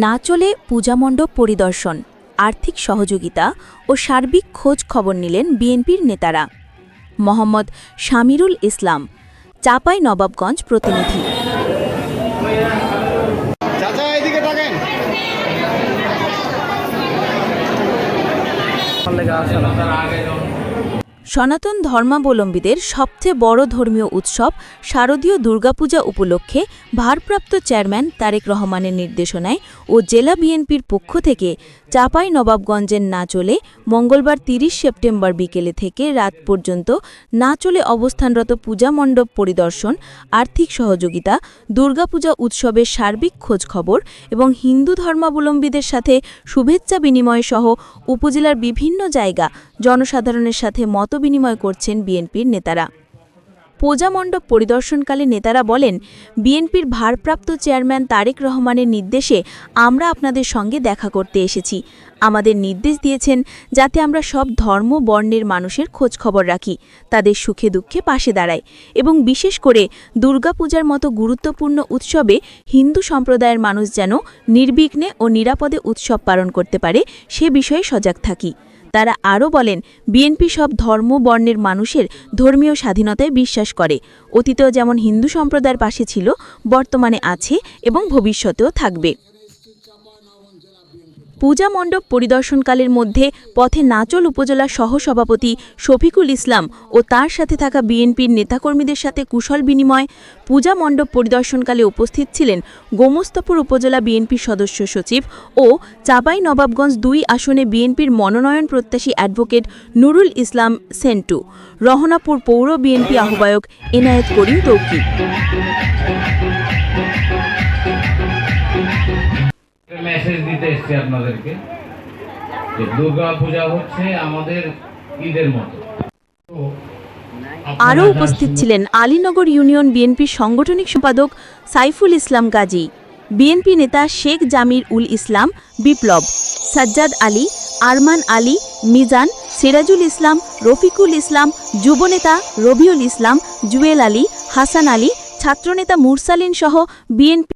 নাচলে পূজামণ্ডপ পরিদর্শন, আর্থিক সহযোগিতা ও সার্বিক খোঁজ খবর নিলেন বিএনপির নেতারা। মোহাম্মদ শামিরুল ইসলাম, চাঁপাইনবাবগঞ্জ প্রতিনিধি। সনাতন ধর্মাবলম্বীদের সবচেয়ে বড় ধর্মীয় উৎসব শারদীয় দুর্গাপূজা উপলক্ষে ভারপ্রাপ্ত চেয়ারম্যান তারেক রহমানের নির্দেশনায় ও জেলা বিএনপির পক্ষ থেকে চাঁপাইনবাবগঞ্জের নাচলে মঙ্গলবার ৩০ সেপ্টেম্বর বিকেলে থেকে রাত পর্যন্ত নাচলে অবস্থানরত পূজা মণ্ডপ পরিদর্শন, আর্থিক সহযোগিতা, দুর্গাপূজা উৎসবের সার্বিক খোঁজখবর এবং হিন্দু ধর্মাবলম্বীদের সাথে শুভেচ্ছা বিনিময় সহ উপজেলার বিভিন্ন জায়গা জনসাধারণের সাথে মতবিনিময় করছেন বিএনপির নেতারা। পূজা মণ্ডপ পরিদর্শনকালে নেতারা বলেন, বিএনপির ভারপ্রাপ্ত চেয়ারম্যান তারেক রহমানের নির্দেশে আমরা আপনাদের সঙ্গে দেখা করতে এসেছি। আমাদের নির্দেশ দিয়েছেন যাতে আমরা সব ধর্ম বর্ণের মানুষের খোঁজখবর রাখি, তাদের সুখে দুঃখে পাশে দাঁড়াই এবং বিশেষ করে দুর্গাপূজার মতো গুরুত্বপূর্ণ উৎসবে হিন্দু সম্প্রদায়ের মানুষ যেন নির্বিঘ্নে ও নিরাপদে উৎসব পালন করতে পারে সে বিষয়ে সজাগ থাকি। তারা আরও বলেন, বিএনপি সব ধর্ম বর্ণের মানুষের ধর্মীয় স্বাধীনতায় বিশ্বাস করে। অতীতেও যেমন হিন্দু সম্প্রদায়ের পাশে ছিল, বর্তমানে আছে এবং ভবিষ্যতেও থাকবে। পূজা মণ্ডপ পরিদর্শনকালের মধ্যে পথে নাচল উপজেলা সহসভাপতি শফিকুল ইসলাম ও তার সাথে থাকা বিএনপির নেতাকর্মীদের সাথে কুশল বিনিময়। পূজা মণ্ডপ পরিদর্শনকালে উপস্থিত ছিলেন গোমস্তাপুর উপজেলা বিএনপির সদস্য সচিব ও চাঁপাইনবাবগঞ্জ ২ আসনে বিএনপির মনোনয়ন প্রত্যাশী অ্যাডভোকেট নুরুল ইসলাম সেন্টু, রহনাপুর পৌর বিএনপি আহ্বায়ক এনায়েত করিম তৌকি। মেসেজ দিতে এসেছি আপনাদেরকে যে দুর্গা পূজা হচ্ছে আমাদের ঈদের মতো। আরও উপস্থিত ছিলেন আলীনগর ইউনিয়ন বিএনপির সাংগঠনিক সম্পাদক সাইফুল ইসলাম গাজী, বিএনপি নেতা শেখ জামির উল ইসলাম বিপ্লব, সাজ্জাদ আলী, আরমান আলী, মিজান, সিরাজুল ইসলাম, রফিকুল ইসলাম, যুবনেতা রবিউল ইসলাম, জুয়েল আলী, হাসান আলী, ছাত্রনেতা মুরসালিন সহ বিএনপি